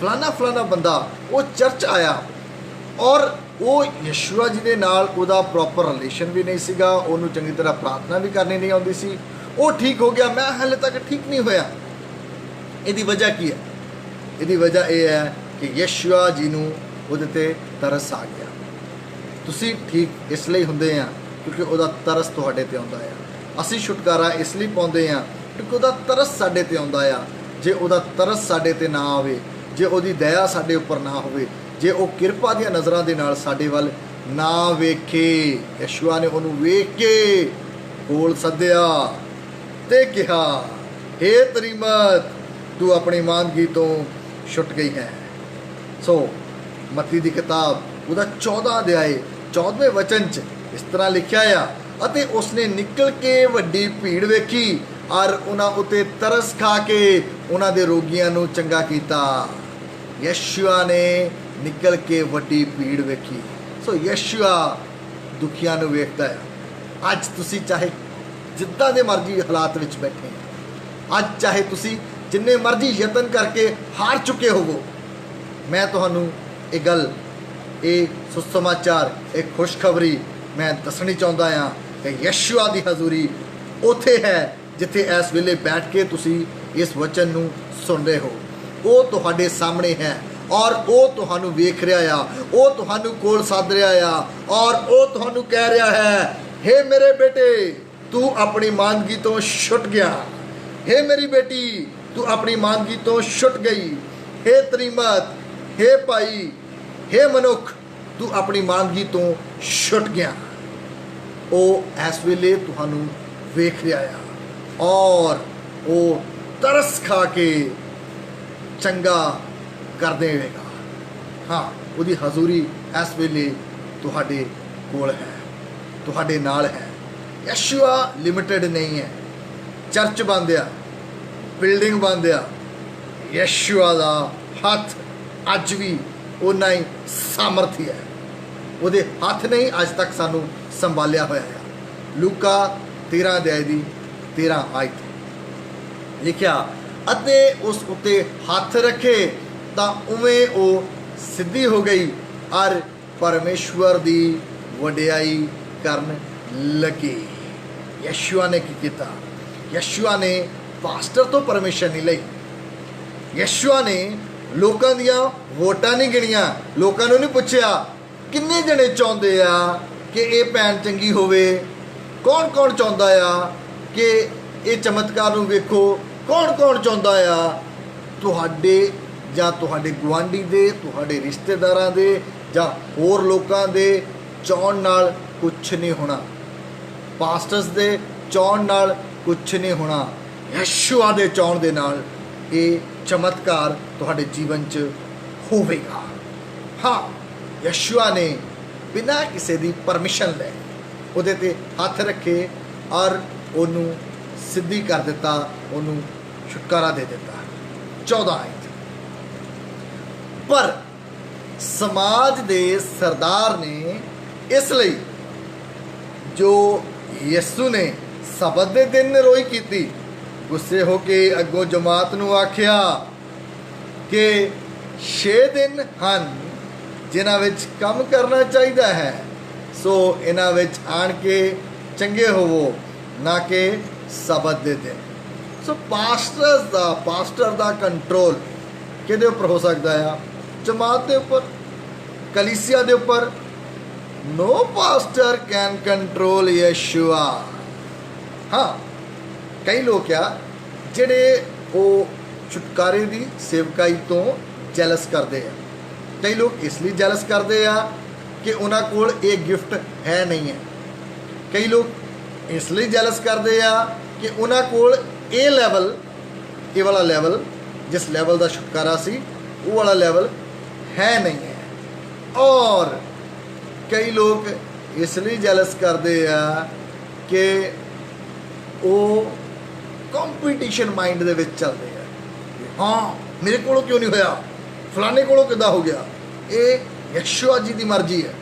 फलाना फलाना बंदा वो चर्च आया और वो यशुआ जी दे नाल उहदा प्रॉपर रिलेशन भी नहीं सीगा, उहनूं चंगी तरह प्रार्थना भी करनी नहीं आउंदी सी, वो ठीक हो गया, मैं हाले तक ठीक नहीं होया। ਇਹਦੀ वजह की है? ਇਹਦੀ वजह यह है कि ਯਸ਼ੂਆ जी ਨੂੰ ਉਹਦੇ ਤੇ ਤਰਸ आ गया। ਤੁਸੀਂ ਠੀਕ ਇਸ ਲਈ ਹੁੰਦੇ ਆ ਕਿਉਂਕਿ ਉਹਦਾ ਤਰਸ ਤੁਹਾਡੇ ਤੇ ਆਉਂਦਾ ਆ। ਅਸੀਂ ਛੁਟਕਾਰਾ ਇਸ ਲਈ ਪਾਉਂਦੇ ਆ ਕਿਉਂਕਿ ਉਹਦਾ ਤਰਸ ਸਾਡੇ ਤੇ ਆਉਂਦਾ ਆ। ਜੇ ਉਹਦਾ ਤਰਸ ਸਾਡੇ ਤੇ ਨਾ ਆਵੇ, ਜੇ ਉਹਦੀ ਦਇਆ ਸਾਡੇ ਉੱਪਰ ਨਾ ਹੋਵੇ, ਜੇ ਉਹ ਕਿਰਪਾ ਦੀਆਂ ਨਜ਼ਰਾਂ ਦੇ ਨਾਲ ਸਾਡੇ ਵੱਲ ਨਾ ਵੇਖੇ, ਯਸ਼ੂਆ ਨੇ ਉਹਨੂੰ ਵੇਖ ਕੇ ਕੋਲ ਸੱਦਿਆ ਤੇ ਕਿਹਾ, हे ਤਰੀਮਤ, ਤੂੰ ਆਪਣੀ ਮਾਨਗੀ ਤੋਂ ਛੁੱਟ ਗਈ ਹੈ। ਸੋ ਮੱਤੀ ਦੀ ਕਿਤਾਬ ਉਹਦਾ 14 ਅਧਿਆਏ 14ਵੇਂ ਵਚਨ 'ਚ ਇਸ ਤਰ੍ਹਾਂ ਲਿਖਿਆ ਆ, ਅਤੇ ਉਸਨੇ ਨਿਕਲ ਕੇ ਵੱਡੀ ਭੀੜ ਵੇਖੀ ਔਰ ਉਹਨਾਂ ਉੱਤੇ ਤਰਸ ਖਾ ਕੇ ਉਹਨਾਂ ਦੇ ਰੋਗੀਆਂ ਨੂੰ ਚੰਗਾ ਕੀਤਾ। ਯਸ਼ੂਆ ਨੇ ਨਿਕਲ ਕੇ ਵੱਡੀ ਭੀੜ ਵੇਖੀ। ਸੋ ਯਸ਼ੂਆ ਦੁਖੀਆਂ ਨੂੰ ਵੇਖਦਾ ਹੈ। ਅੱਜ ਤੁਸੀਂ ਚਾਹੇ ਜਿੱਦਾਂ ਦੇ ਮਰਜ਼ੀ ਹਾਲਾਤ ਵਿੱਚ ਬੈਠੇ ਹੋ, ਅੱਜ ਚਾਹੇ ਤੁਸੀਂ ਜਿੰਨੇ ਮਰਜ਼ੀ ਯਤਨ ਕਰਕੇ ਹਾਰ ਚੁੱਕੇ ਹੋਵੋ, ਮੈਂ ਤੁਹਾਨੂੰ ਇਹ ਗੱਲ, ਇਹ ਸੁਸਮਾਚਾਰ, ਇਹ ਖੁਸ਼ਖਬਰੀ ਮੈਂ ਦੱਸਣੀ ਚਾਹੁੰਦਾ ਹਾਂ ਕਿ ਯਸ਼ੂਆ ਦੀ ਹਜ਼ੂਰੀ ਉੱਥੇ ਹੈ ਜਿੱਥੇ ਇਸ ਵੇਲੇ ਬੈਠ ਕੇ ਤੁਸੀਂ ਇਸ ਵਚਨ ਨੂੰ ਸੁਣ ਰਹੇ ਹੋ। ਉਹ ਤੁਹਾਡੇ ਸਾਹਮਣੇ ਹੈ ਔਰ ਉਹ ਤੁਹਾਨੂੰ ਵੇਖ ਰਿਹਾ ਆ, ਉਹ ਤੁਹਾਨੂੰ ਕੋਲ ਸੱਦ ਰਿਹਾ ਆ ਔਰ ਉਹ ਤੁਹਾਨੂੰ ਕਹਿ ਰਿਹਾ ਹੈ, हे ਮੇਰੇ ਬੇਟੇ, ਤੂੰ ਆਪਣੀ ਮਾਨਗੀ ਤੋਂ ਛੁੱਟ ਗਿਆ। हे ਮੇਰੀ ਬੇਟੀ, ਤੂੰ ਆਪਣੀ ਮਾਨਗੀ ਤੋਂ ਛੁੱਟ ਗਈ। हे ਤਰੀਮਤ, हे ਭਾਈ, हे ਮਨੁੱਖ, ਤੂੰ ਆਪਣੀ ਮਾਨਗੀ ਤੋਂ ਛੁੱਟ ਗਿਆ। ਉਹ ਇਸ ਵੇਲੇ ਤੁਹਾਨੂੰ ਵੇਖ ਰਿਹਾ ਆ ਔਰ ਉਹ ਤਰਸ ਖਾ ਕੇ ਚੰਗਾ ਕਰ ਦੇਵੇਗਾ। ਹਾਂ, ਉਹਦੀ ਹਜ਼ੂਰੀ ਇਸ ਵੇਲੇ ਤੁਹਾਡੇ ਕੋਲ ਹੈ, ਤੁਹਾਡੇ ਨਾਲ ਹੈ। ਯਸ਼ੂਆ ਲਿਮਿਟਡ ਨਹੀਂ ਹੈ। ਚਰਚ ਬੰਦ ਆ, ਬਿਲਡਿੰਗ ਬੰਦ ਆ, ਯਸ਼ੂਆ ਦਾ ਹੱਥ ਅੱਜ ਵੀ ਉਨਾ ਹੀ ਸਾਮਰਥੀ ਹੈ। ਉਹਦੇ ਹੱਥ ਨਹੀਂ ਅੱਜ ਤੱਕ ਸਾਨੂੰ ਸੰਭਾਲਿਆ ਹੋਇਆ ਹੈ। ਲੂਕਾ 13 ਅਧਿਆਇ ਦੀ 13 ਆਇਤ ਲਿਖਿਆ, ਅਤੇ ਉਸ ਉੱਤੇ ਹੱਥ ਰੱਖੇ ਤਾਂ ਉਵੇਂ ਉਹ ਸਿੱਧੀ ਹੋ ਗਈ ਔਰ ਪਰਮੇਸ਼ਵਰ ਦੀ ਵਡਿਆਈ ਕਰਨ ਲੱਗੀ। ਯਸ਼ੂਆ ਨੇ ਕੀ ਕੀਤਾ? ਯਸ਼ੂਆ ਨੇ ਪਾਸਟਰ ਤੋਂ ਪਰਮਿਸ਼ਨ ਨਹੀਂ ਲਈ। ਯਸ਼ੂਆ ਨੇ ਲੋਕਾਂ ਦੀਆਂ ਵੋਟਾਂ ਨਹੀਂ ਗਿਣੀਆਂ, ਲੋਕਾਂ ਨੂੰ ਨਹੀਂ ਪੁੱਛਿਆ ਕਿੰਨੇ ਜਣੇ ਚਾਹੁੰਦੇ ਆ ਕਿ ਇਹ ਭੈਣ ਚੰਗੀ ਹੋਵੇ, ਕੌਣ ਕੌਣ ਚਾਹੁੰਦਾ ਆ ਕਿ ਇਹ ਚਮਤਕਾਰ ਨੂੰ ਵੇਖੋ, ਕੌਣ ਕੌਣ ਚਾਹੁੰਦਾ ਆ। ਤੁਹਾਡੇ ਜਾਂ ਤੁਹਾਡੇ ਗੁਆਂਢੀ ਦੇ, ਤੁਹਾਡੇ ਰਿਸ਼ਤੇਦਾਰਾਂ ਦੇ ਜਾਂ ਹੋਰ ਲੋਕਾਂ ਦੇ ਚਾਹੁਣ ਨਾਲ ਕੁਛ ਨਹੀਂ ਹੋਣਾ। ਪਾਸਟਰਸ ਦੇ ਚਾਹੁਣ ਨਾਲ ਕੁਛ ਨਹੀਂ ਹੋਣਾ। ਯਸ਼ੂਆ ਦੇ ਚਾਹੁਣ ਦੇ ਨਾਲ ਇਹ ਚਮਤਕਾਰ ਤੁਹਾਡੇ ਜੀਵਨ 'ਚ ਹੋਵੇਗਾ। ਹਾਂ, ਯਸ਼ੂਆ ਨੇ ਬਿਨਾਂ ਕਿਸੇ ਦੀ ਪਰਮਿਸ਼ਨ ਲੈ ਉਹਦੇ ਤੇ ਹੱਥ ਰੱਖੇ ਔਰ ਉਹਨੂੰ ਸਿੱਧੀ ਕਰ ਦਿੱਤਾ, ਉਹਨੂੰ ਛੁਟਕਾਰਾ ਦੇ ਦਿੱਤਾ। 14 ਆਇਤ। ਪਰ ਸਮਾਜ ਦੇ ਸਰਦਾਰ ਨੇ ਇਸ ਲਈ ਜੋ ਯਿਸੂ ਨੇ ਸਬਤ ਦੇ ਦਿਨ ਨਰੋਈ ਕੀਤੀ, ਗੁੱਸੇ ਹੋ ਕੇ ਅੱਗੋਂ ਜਮਾਤ ਨੂੰ ਆਖਿਆ ਕਿ 6 ਦਿਨ ਹਨ ਜਿਨ੍ਹਾਂ ਵਿੱਚ ਕੰਮ ਕਰਨਾ ਚਾਹੀਦਾ ਹੈ, ਸੋ ਇਹਨਾਂ ਵਿੱਚ ਆਣ ਕੇ ਚੰਗੇ ਹੋਵੋ, ਨਾ ਕਿ ਸਬਤ ਦੇ ਦਿਨ। ਸੋ ਪਾਸਟਰ ਦਾ ਕੰਟਰੋਲ ਕਿਹਦੇ ਉੱਪਰ ਹੋ ਸਕਦਾ ਆ? ਜਮਾਤ ਦੇ ਉੱਪਰ, ਕਲੀਸਿਆ ਦੇ ਉੱਪਰ। ਨੋ ਪਾਸਟਰ ਕੈਨ ਕੰਟਰੋਲ ਯਸ਼ੂਆ। ਹਾਂ, ਕਈ ਲੋਕ ਆ ਜਿਹੜੇ ਉਹ ਛੁਟਕਾਰੇ ਦੀ ਸੇਵਕਾਈ ਤੋਂ ਜੈਲਸ ਕਰਦੇ ਆ। ਕਈ ਲੋਕ ਇਸ ਲਈ ਜੈਲਸ ਕਰਦੇ ਆ ਕਿ ਉਹਨਾਂ ਕੋਲ ਇਹ ਗਿਫਟ ਹੈ ਨਹੀਂ ਹੈ। ਕਈ ਲੋਕ ਇਸ ਲਈ ਜੈਲਸ ਕਰਦੇ ਆ ਕਿ ਉਹਨਾਂ ਕੋਲ ਇਹ ਲੈਵਲ, ਇਹ ਵਾਲਾ ਲੈਵਲ, ਜਿਸ ਲੈਵਲ ਦਾ ਛੁਟਕਾਰਾ ਸੀ ਉਹ ਵਾਲਾ ਲੈਵਲ ਹੈ ਨਹੀਂ ਹੈ। ਔਰ ਕਈ ਲੋਕ ਇਸ ਲਈ ਜੈਲਸ ਕਰਦੇ ਆ ਕਿ ਉਹ ਕੰਪੀਟੀਸ਼ਨ ਮਾਈਂਡ ਦੇ ਵਿੱਚ ਚੱਲਦੇ ਆ। ਹਾਂ, ਮੇਰੇ ਕੋਲੋਂ ਕਿਉਂ ਨਹੀਂ ਹੋਇਆ, ਫਲਾਣੇ ਕੋਲੋਂ ਕਿੱਦਾਂ ਹੋ ਗਿਆ। ਇਹ ਯਸ਼ੂਆ ਜੀ ਦੀ ਮਰਜ਼ੀ ਹੈ,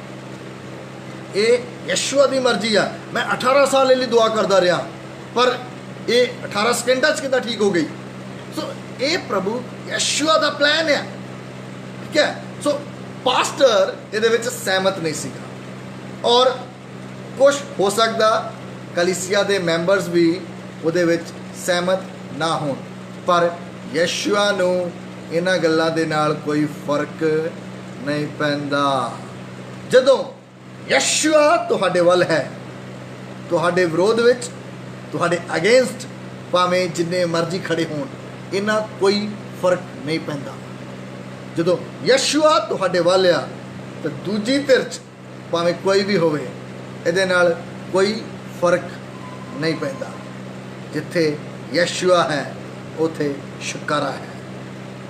ਇਹ ਯਸ਼ੂਆ ਦੀ ਮਰਜ਼ੀ ਆ। ਮੈਂ 18 ਸਾਲ ਲਈ ਦੁਆ ਕਰਦਾ ਰਿਹਾ ਪਰ ਇਹ 18 ਸਕਿੰਟਾਂ 'ਚ ਕਿੱਦਾਂ ਠੀਕ ਹੋ ਗਈ। ਸੋ ਇਹ ਪ੍ਰਭੂ ਯਸ਼ੂਆ ਦਾ ਪਲਾਨ ਹੈ, ਠੀਕ ਹੈ। ਸੋ ਪਾਸਟਰ ਇਹਦੇ ਵਿੱਚ ਸਹਿਮਤ ਨਹੀਂ ਸੀਗਾ ਔਰ ਕੁਛ ਹੋ ਸਕਦਾ ਕਲੀਸਿਆ ਦੇ ਮੈਂਬਰਸ ਵੀ ਉਹਦੇ ਵਿੱਚ ਸਹਿਮਤ ਨਾ ਹੋਣ। ਪਰ ਯਸ਼ੂਆ ਨੂੰ ਇਹਨਾਂ ਗੱਲਾਂ ਦੇ ਨਾਲ ਕੋਈ ਫਰਕ ਨਹੀਂ ਪੈਂਦਾ। ਜਦੋਂ ਯਸ਼ੂਆ ਤੁਹਾਡੇ ਵੱਲ ਹੈ, ਤੁਹਾਡੇ ਵਿਰੋਧ ਵਿੱਚ, ਤੁਹਾਡੇ ਅਗੇਂਸਟ ਭਾਵੇਂ ਜਿੰਨੇ ਮਰਜ਼ੀ ਖੜੇ ਹੋਣ, ਇਹਨਾਂ ਕੋਈ ਫਰਕ ਨਹੀਂ ਪੈਂਦਾ। ਜਦੋਂ ਯਸ਼ੂਆ ਤੁਹਾਡੇ ਵੱਲ ਆ ਤਾਂ ਦੂਜੀ ਧਿਰ 'ਚ ਭਾਵੇਂ ਕੋਈ ਵੀ ਹੋਵੇ, ਇਹਦੇ ਨਾਲ ਕੋਈ ਫਰਕ ਨਹੀਂ ਪੈਂਦਾ। ਜਿੱਥੇ ਯਸ਼ੂਆ ਹੈ ਉੱਥੇ ਛੁਟਕਾਰਾ ਹੈ।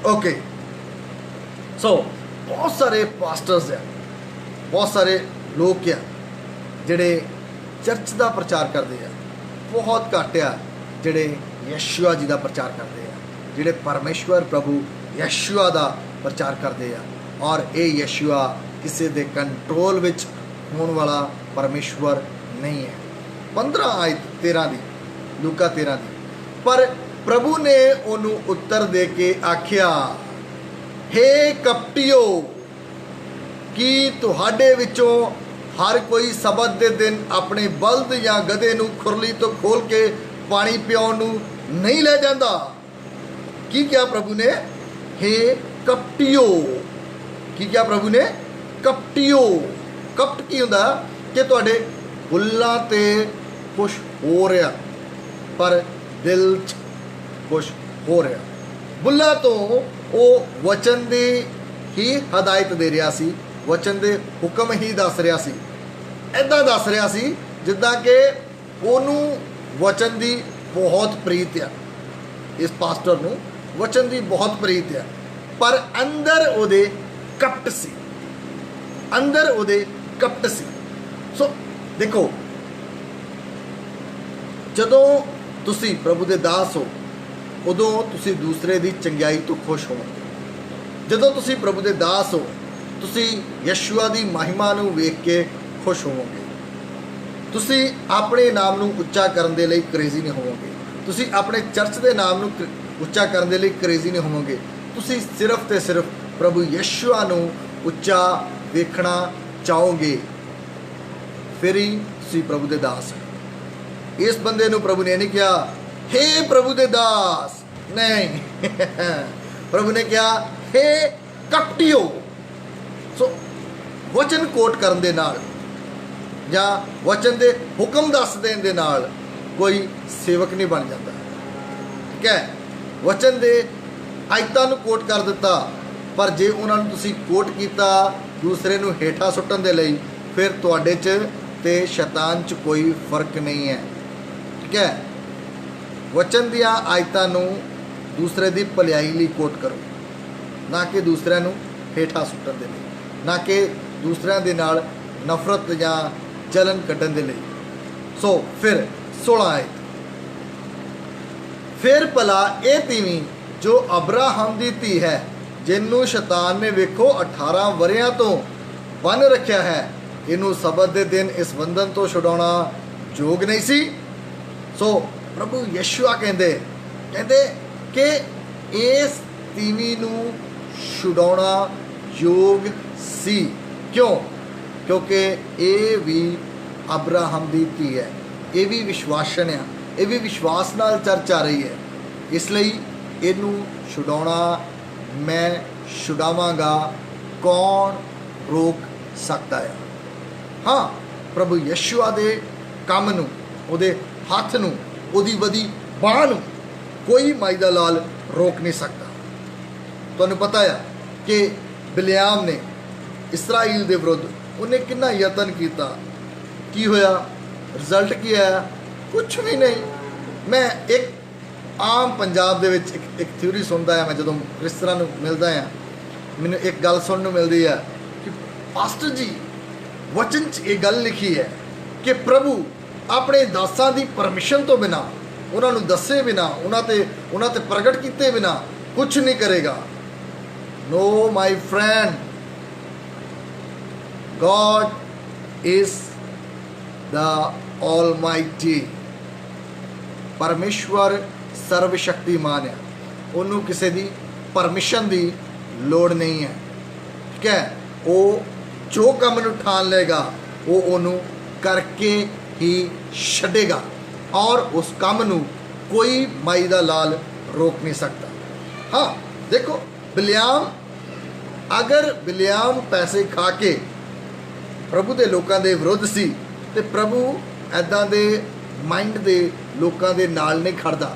ਓਕੇ, ਸੋ ਬਹੁਤ ਸਾਰੇ ਪਾਸਟਰਸ ਆ, ਬਹੁਤ ਸਾਰੇ ਲੋਕ ਆ ਜਿਹੜੇ ਚਰਚ ਦਾ ਪ੍ਰਚਾਰ ਕਰਦੇ ਆ। ਬਹੁਤ ਘੱਟ ਆ ਜਿਹੜੇ ਯਸ਼ੂਆ ਜੀ ਦਾ ਪ੍ਰਚਾਰ ਕਰਦੇ ਆ, ਜਿਹੜੇ ਪਰਮੇਸ਼ਵਰ ਪ੍ਰਭੂ ਯਸ਼ੂਆ ਦਾ ਪ੍ਰਚਾਰ ਕਰਦੇ ਆ। ਔਰ ਇਹ ਯਸ਼ੂਆ ਕਿਸੇ ਦੇ ਕੰਟਰੋਲ ਵਿੱਚ ਹੋਣ ਵਾਲਾ ਪਰਮੇਸ਼ਵਰ ਨਹੀਂ ਹੈ। 15 ਆਇਤ 13 ਦੀ, ਲੂਕਾ 13 ਦੀ। ਪਰ ਪ੍ਰਭੂ ਨੇ ਉਹਨੂੰ ਉੱਤਰ ਦੇ ਕੇ ਆਖਿਆ, ਹੇ ਕਪਟੀਓ, ਕੀ ਤੁਹਾਡੇ ਵਿੱਚੋਂ ਹਰ ਕੋਈ ਸਬਤ ਦੇ ਦਿਨ ਆਪਣੇ ਬਲਦ ਜਾਂ ਗਧੇ ਨੂੰ ਖੁਰਲੀ ਤੋਂ ਖੋਲ ਕੇ ਪਾਣੀ ਪਿਆਉਣ ਨੂੰ ਨਹੀਂ ਲੈ ਜਾਂਦਾ? ਕੀ ਕਿਹਾ ਪ੍ਰਭੂ ਨੇ? ਹੇ ਕਪਟੀਓ। ਕੀ ਕਿਹਾ ਪ੍ਰਭੂ ਨੇ? ਕਪਟੀਓ। ਕਪਟ ਕੀ ਹੁੰਦਾ? ਕਿ ਤੁਹਾਡੇ ਬੁੱਲਾਂ ਤੇ ਕੁਛ ਹੋ ਰਿਹਾ ਪਰ ਦਿਲ 'ਚ ਕੁਛ ਹੋ ਰਿਹਾ। ਬੁੱਲਾਂ ਤੋਂ ਉਹ ਵਚਨ ਦੀ ਹੀ ਹਦਾਇਤ ਦੇ ਰਿਹਾ ਸੀ, ਵਚਨ ਦੇ ਹੁਕਮ ਹੀ ਦੱਸ ਰਿਹਾ ਸੀ। ਇੱਦਾਂ ਦੱਸ ਰਿਹਾ ਸੀ ਜਿੱਦਾਂ ਕਿ ਉਹਨੂੰ ਵਚਨ ਦੀ ਬਹੁਤ ਪ੍ਰੀਤ ਆ। ਇਸ ਪਾਸਟਰ ਨੂੰ ਵਚਨ ਦੀ ਬਹੁਤ ਪ੍ਰੀਤ ਆ, ਪਰ ਅੰਦਰ ਉਹਦੇ ਕਪਟ ਸੀ, ਅੰਦਰ ਉਹਦੇ ਕਪਟ ਸੀ। ਸੋ ਦੇਖੋ, ਜਦੋਂ ਤੁਸੀਂ ਪ੍ਰਭੂ ਦੇ ਦਾਸ ਹੋ, ਉਦੋਂ ਤੁਸੀਂ ਦੂਸਰੇ ਦੀ ਚੰਗਿਆਈ ਤੋਂ ਖੁਸ਼ ਹੋਵੋਗੇ। ਜਦੋਂ ਤੁਸੀਂ ਪ੍ਰਭੂ ਦੇ ਦਾਸ ਹੋ, ਤੁਸੀਂ ਯਸ਼ੂਆ ਦੀ ਮਹਿਮਾ ਨੂੰ ਵੇਖ ਕੇ ਖੁਸ਼ ਹੋਵੋਗੇ। ਤੁਸੀਂ ਆਪਣੇ ਨਾਮ ਨੂੰ ਉੱਚਾ ਕਰਨ ਦੇ ਲਈ ਕਰੇਜ਼ੀ ਨਹੀਂ ਹੋਵੋਗੇ। ਤੁਸੀਂ ਆਪਣੇ ਚਰਚ ਦੇ ਨਾਮ ਨੂੰ ਉੱਚਾ ਕਰਨ ਦੇ ਲਈ ਕਰੇਜ਼ੀ ਨਹੀਂ ਹੋਵੋਗੇ। ਤੁਸੀਂ ਸਿਰਫ ਤੇ ਸਿਰਫ ਪ੍ਰਭੂ ਯਸ਼ੂਆ ਨੂੰ ਉੱਚਾ ਵੇਖਣਾ ਚਾਹੋਗੇ। ਫਿਰ ਹੀ ਤੁਸੀਂ ਪ੍ਰਭੂ ਦੇ ਦਾਸ ਹੋ। ਇਸ ਬੰਦੇ ਨੂੰ ਪ੍ਰਭੂ ਨੇ ਨਹੀਂ ਕਿਹਾ ਹੇ ਪ੍ਰਭੂ ਦੇ ਦਾਸ, ਨਹੀਂ ਪ੍ਰਭੂ ਨੇ ਕਿਹਾ ਹੇ ਕਪਟੀਓ। ਸੋ ਵਚਨ ਕੋਟ ਕਰਨ ਦੇ ਨਾਲ ਜਾਂ ਵਚਨ ਦੇ ਹੁਕਮ ਦੱਸ ਦੇਣ ਦੇ ਨਾਲ ਕੋਈ ਸੇਵਕ ਨਹੀਂ ਬਣ ਜਾਂਦਾ। ਠੀਕ ਹੈ, ਵਚਨ ਦੇ ਆਇਤਾਂ ਨੂੰ ਕੋਟ ਕਰ ਦਿੱਤਾ, ਪਰ ਜੇ ਉਹਨਾਂ ਨੂੰ ਤੁਸੀਂ ਕੋਟ ਕੀਤਾ ਦੂਸਰੇ ਨੂੰ ਹੇਠਾਂ ਸੁੱਟਣ ਦੇ ਲਈ, ਫਿਰ ਤੁਹਾਡੇ 'ਚ ਤੇ ਸ਼ੈਤਾਨ 'ਚ ਕੋਈ ਫਰਕ ਨਹੀਂ ਹੈ। ਠੀਕ ਹੈ, ਵਚਨ ਦੀਆਂ ਆਇਤਾਂ ਨੂੰ ਦੂਸਰੇ ਦੀ ਭਲਾਈ ਲਈ ਕੋਟ ਕਰੋ, ਨਾ ਕਿ ਦੂਸਰਿਆਂ ਨੂੰ ਹੇਠਾਂ ਸੁੱਟਣ ਦੇ ਲਈ, ਨਾ ਕਿ ਦੂਸਰਿਆਂ ਦੇ ਨਾਲ ਨਫ਼ਰਤ ਜਾਂ ਜਲਨ ਕੱਢਣ ਦੇ ਲਈ। ਸੋ ਫਿਰ 16 ਆਇਤ, ਫਿਰ ਭਲਾ ਇਹ ਤੀਵੀਂ ਜੋ ਅਬਰਾਹਮ ਦੀ ਧੀ ਹੈ, ਜਿਹਨੂੰ ਸ਼ੈਤਾਨ ਨੇ ਵੇਖੋ 18 ਵਰਿਆਂ ਤੋਂ ਬੰਨ ਰੱਖਿਆ ਹੈ, ਇਹਨੂੰ ਸਬਤ ਦੇ ਦਿਨ ਇਸ ਬੰਧਨ ਤੋਂ ਛੁਡਾਉਣਾ ਯੋਗ ਨਹੀਂ ਸੀ? ਸੋ ਪ੍ਰਭੂ ਯਸ਼ੂਆ ਕਹਿੰਦੇ ਕਿ ਇਸ ਤੀਵੀਂ ਨੂੰ ਛੁਡਾਉਣਾ ਯੋਗ ਸੀ। ਕਿਉਂ? ਕਿਉਂਕਿ ਇਹ ਵੀ ਅਬਰਾਹਮ ਦੀ ਧੀ ਹੈ, ਇਹ ਵੀ ਵਿਸ਼ਵਾਸਨ ਆ, ਇਹ ਵੀ ਵਿਸ਼ਵਾਸ ਨਾਲ ਚਰਚ ਆ ਰਹੀ ਹੈ। ਇਸ ਲਈ ਇਹਨੂੰ ਛੁਡਾਉਣਾ ਮੈਂ ਛੁਡਾਵਾਂਗਾ, ਕੌਣ ਰੋਕ ਸਕਦਾ ਹੈ? ਹਾਂ, ਪ੍ਰਭੂ ਯਸ਼ੂਆ ਦੇ ਕੰਮ ਨੂੰ, ਉਹਦੇ ਹੱਥ ਨੂੰ, ਉਹਦੀ ਵਧੀ ਬਾਂਹ ਨੂੰ ਕੋਈ ਮਾਈ ਦਾ ਲਾਲ ਰੋਕ ਨਹੀਂ ਸਕਦਾ। ਤੁਹਾਨੂੰ ਪਤਾ ਆ ਕਿ ਬਿਲਿਆਮ ਨੇ ਇਸਰਾਈਲ ਦੇ ਵਿਰੁੱਧ ਉਹਨੇ ਕਿੰਨਾ ਯਤਨ ਕੀਤਾ। ਕੀ ਹੋਇਆ? ਰਿਜ਼ਲਟ ਕੀ ਆਇਆ? ਕੁਛ ਵੀ ਨਹੀਂ। ਮੈਂ ਇੱਕ ਆਮ ਪੰਜਾਬ ਦੇ ਵਿੱਚ ਇੱਕ ਥਿਊਰੀ ਸੁਣਦਾ ਆ, ਮੈਂ ਜਦੋਂ ਕ੍ਰਿਸਤੀਅਨਾਂ ਨੂੰ ਮਿਲਦਾ ਆ, ਮੈਨੂੰ ਇੱਕ ਗੱਲ ਸੁਣਨ ਨੂੰ ਮਿਲਦੀ ਆ ਕਿ ਪਾਸਟਰ ਜੀ, ਵਚਨ 'ਚ ਇਹ ਗੱਲ ਲਿਖੀ ਹੈ ਕਿ ਪ੍ਰਭੂ ਆਪਣੇ ਦਾਸਾਂ ਦੀ ਪਰਮਿਸ਼ਨ ਤੋਂ ਬਿਨਾਂ, ਉਹਨਾਂ ਨੂੰ ਦੱਸੇ ਬਿਨਾਂ, ਉਹਨਾਂ ਤੇ ਪ੍ਰਗਟ ਕੀਤੇ ਬਿਨਾਂ ਕੁਛ ਨਹੀਂ ਕਰੇਗਾ। No my friend, God is the Almighty। ਪਰਮੇਸ਼ਵਰ ਸਰਵ ਸ਼ਕਤੀਮਾਨ ਹੈ, ਉਹਨੂੰ ਕਿਸੇ ਦੀ ਪਰਮਿਸ਼ਨ ਦੀ ਲੋੜ ਨਹੀਂ ਹੈ। ਠੀਕ ਹੈ, ਉਹ ਜੋ ਕੰਮ ਨੂੰ ਠਾਣ ਲਏਗਾ ਉਹ ਉਹਨੂੰ ਕਰਕੇ ਹੀ ਛੱਡੇਗਾ, ਔਰ ਉਸ ਕੰਮ ਨੂੰ कोई माई दा लाल रोक नहीं सकता। हाँ देखो, बिलियाम, अगर बिलियाम पैसे खा के प्रभु के लोगों के विरुद्ध सी ते प्रभु ऐदां दे माइंड दे लोगों के नाल नहीं खड़दा।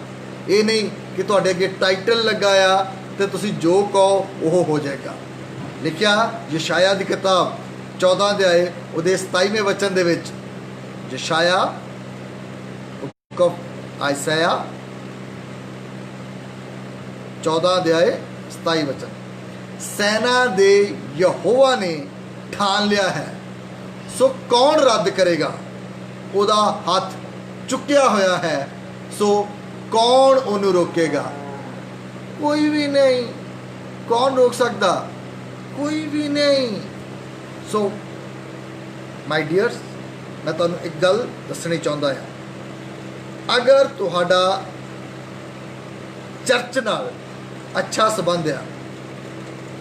ये नहीं कि तुहाडे अगे टाइटल लगाया तो तुसी जो कहो वो हो जाएगा। लिखिया यशाया की किताब 14 अध्याय उहदे 27वें वचन दे विच, यशाया आयसाया 14 अध्याय 27 वचन, सेना दे यहोवा ने ठान लिया है, सो कौन रद्द करेगा? उहदा हाथ चुकिया होया है, सो कौन उन्होंने रोकेगा? कोई भी नहीं। कौन रोक सकता? कोई भी नहीं। सो माय डियर्स, मैं तुहानूं एक गल दसनी चाहता है, अगर तुहाडा चर्च नाल अच्छा संबंध है,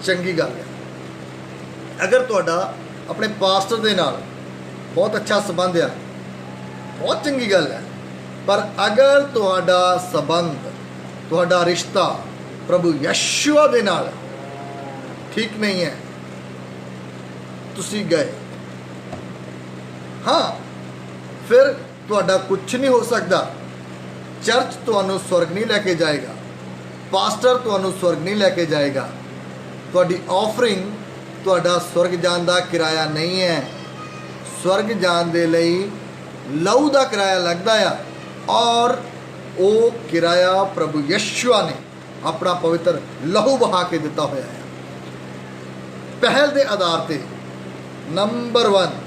चंगी गल है। अगर तुहाडा अपने पास्टर दे नाल बहुत अच्छा संबंध है, बहुत चंगी गल है। पर अगर तुहाडा संबंध, तुहाडा रिश्ता प्रभु यशुआ दे नाल ठीक नहीं है, तुसी गए। हाँ, फिर तुहाडा कुछ नहीं हो सकता। चर्च तुहानू स्वर्ग नहीं लैके जाएगा, पास्टर तुहानू स्वर्ग नहीं लैके जाएगा। तुहाडी ऑफरिंग तुहाडा स्वर्ग जान दा किराया नहीं है। स्वर्ग जान दे लई लहू दा किराया लगदा आ, और वो किराया प्रभु यशुआ ने अपना पवित्र लहू बहा के दिता होया है। पहल के आधार पर नंबर 1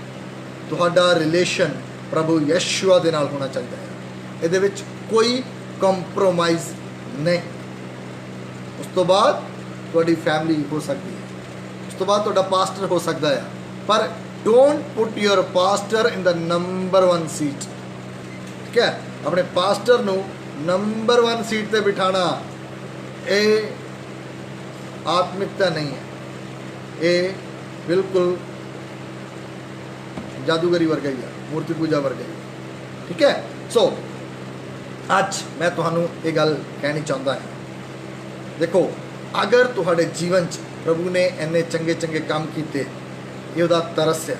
तुहाडा रिलेशन प्रभु यशुआ दे नाल होना चाहिए है। इहदे विच कोई कंप्रोमाइज़ नहीं। उस तो बाद तुहाडी फैमिली हो सकती है, उस तो बाद तुहाडा पास्टर हो सकता है, पर don't put your pastor in the number 1 seat. ठीक है, अपने पास्टर नू नंबर 1 सीट पर बिठाना ये आत्मिकता नहीं है, ये बिल्कुल जादूगरी वर्गा ही है, मूर्ति पूजा वर्गा ही। ठीक है, सो अज मैं तुहानू ये गल कहनी चाहता है, देखो, अगर तुहाडे जीवन च प्रभु ने इन्ने चंगे चंगे काम किए, ये उहदा तरस है,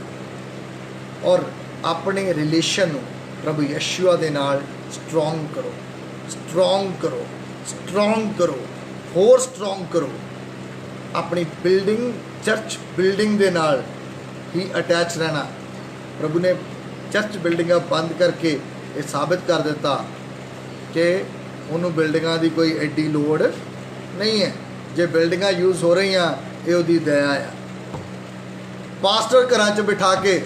और अपने रिलेशन नू प्रभु यशुआ दे नाल स्ट्रोंग करो, स्ट्रोंग करो, स्ट्रोंग करो, होर स्ट्रोंग करो। अपनी बिल्डिंग, चर्च बिल्डिंग दे नाल ही अटैच रहना। प्रभु ने चर्च बिल्डिंगां बंद करके ये साबित कर दिता कि उन्होंने बिल्डिंगां की कोई एडी लोड़ नहीं है। जे बिल्डिंगां यूज़ हो रही हैं, ये उहदी दया है। पास्टर घरां च बिठा के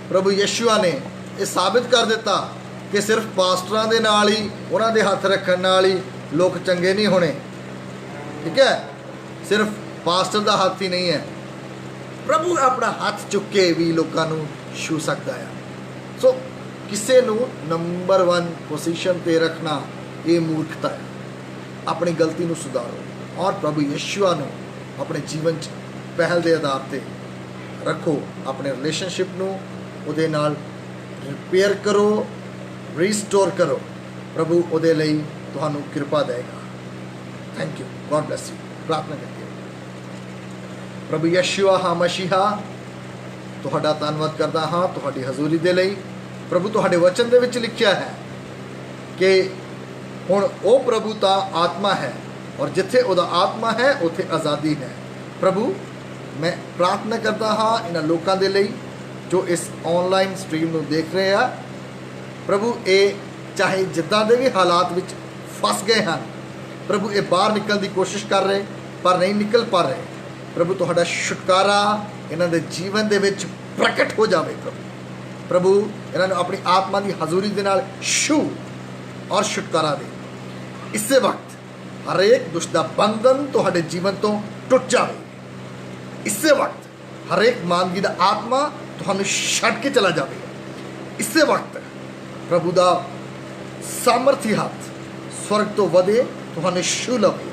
प्रभु यशुआ ने ये साबित कर दिता कि सिर्फ पास्टरां दे नाल ही, उन्हां दे हथ रखण नाल ही लोग चंगे नहीं होने। ठीक है, सिर्फ पास्टर का हाथ ही नहीं है, प्रभु अपना हाथ चुक के भी लोगों को छू सकता है। सो किसी नू नंबर 1 पोजीशन पे रखना ये मूर्खता है। अपनी गलती नू सुधारो और प्रभु यशुआ नू अपने जीवन च पहल के आधार पर रखो। अपने रिलेशनशिप नू उहदे नाल रिपेयर करो, रीस्टोर करो। प्रभु उहदे लई तुहानू कृपा देगा। Thank you, God bless you. प्रार्थना करते प्रभु यशुआ हाँ मसीहा, तुहाडा धन्नवाद करदा हाँ तुहाडी हजूरी दे लई। प्रभु तुहाडे वचन दे विच लिखिया है कि हुण ओ प्रभु ता आत्मा है, और जिथे उहदा आत्मा है उथे आज़ादी है। प्रभु मैं प्रार्थना करता हाँ इन्हां लोकां दे लई जो इस ऑनलाइन स्ट्रीम नूं देख रहे हैं। प्रभु ये चाहे जिद्दां दे भी हालात विच फस गए हैं, प्रभु ये बाहर निकलने की कोशिश कर रहे पर नहीं निकल पा रहे। प्रभु तुहाडा छुटकारा इन्हां दे जीवन दे विच प्रकट हो जाए। प्रभु इन्हां नूं अपनी आत्मा की हजूरी दे नाल छू और छुटकारा दे। इसे वक्त हर एक दुष्ट दा बंधन तुहाडे जीवन तो टुट जाए। इसे वक्त हर एक मानगी दा आत्मा तुहानूं छड्ड के चला जाए। इसे वक्त प्रभु दा सामर्थी हाथ स्वर्ग तो वधे तुहानूं छू लवे।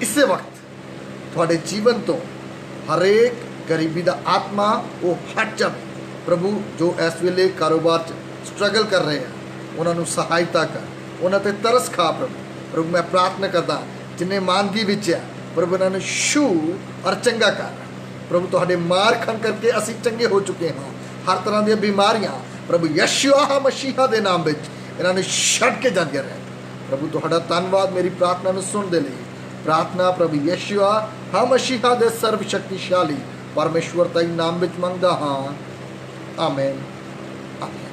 इसे वक्त तुहाडे जीवन तो हर एक गरीबी दा आत्मा वो हट जाए। प्रभु जो इस वेले कारोबार स्ट्रगल कर रहे हैं उन्होंने सहायता कर, ਉਹਨਾਂ ਤੇ ਤਰਸ ਖਾ ਪ੍ਰਭੂ ਮੈਂ ਪ੍ਰਾਰਥਨਾ ਕਰਦਾ ਜਿੰਨੇ ਮਾਨਗੀ ਵਿੱਚ ਆ ਪ੍ਰਭੂ ਇਹਨਾਂ ਨੂੰ ਛੂ ਔਰ ਚੰਗਾ ਕਰ ਪ੍ਰਭੂ ਤੁਹਾਡੇ ਮਾਰ ਖਾਣ ਕਰਕੇ ਅਸੀਂ ਚੰਗੇ ਹੋ ਚੁੱਕੇ ਹਾਂ ਹਰ ਤਰ੍ਹਾਂ ਦੀਆਂ ਬਿਮਾਰੀਆਂ ਪ੍ਰਭੂ ਯਸ਼ੂਆ ਮਸੀਹਾ ਦੇ ਨਾਮ ਵਿੱਚ ਇਹਨਾਂ ਨੂੰ ਛੱਡ ਕੇ ਜਾਂਦੀਆਂ ਰਹਿਣ ਪ੍ਰਭੂ ਤੁਹਾਡਾ ਧੰਨਵਾਦ ਮੇਰੀ ਪ੍ਰਾਰਥਨਾ ਨੂੰ ਸੁਣਨ ਦੇ ਲਈ ਪ੍ਰਾਰਥਨਾ ਪ੍ਰਭੂ ਯਸ਼ੂਆ ਮਸੀਹਾ ਦੇ ਸਰਵ ਸ਼ਕਤੀਸ਼ਾਲੀ ਪਰਮੇਸ਼ਵਰ ਦੇ ਨਾਮ ਵਿੱਚ ਮੰਗਦਾ ਹਾਂ amen amen.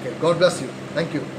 Okay, God bless you. Thank you.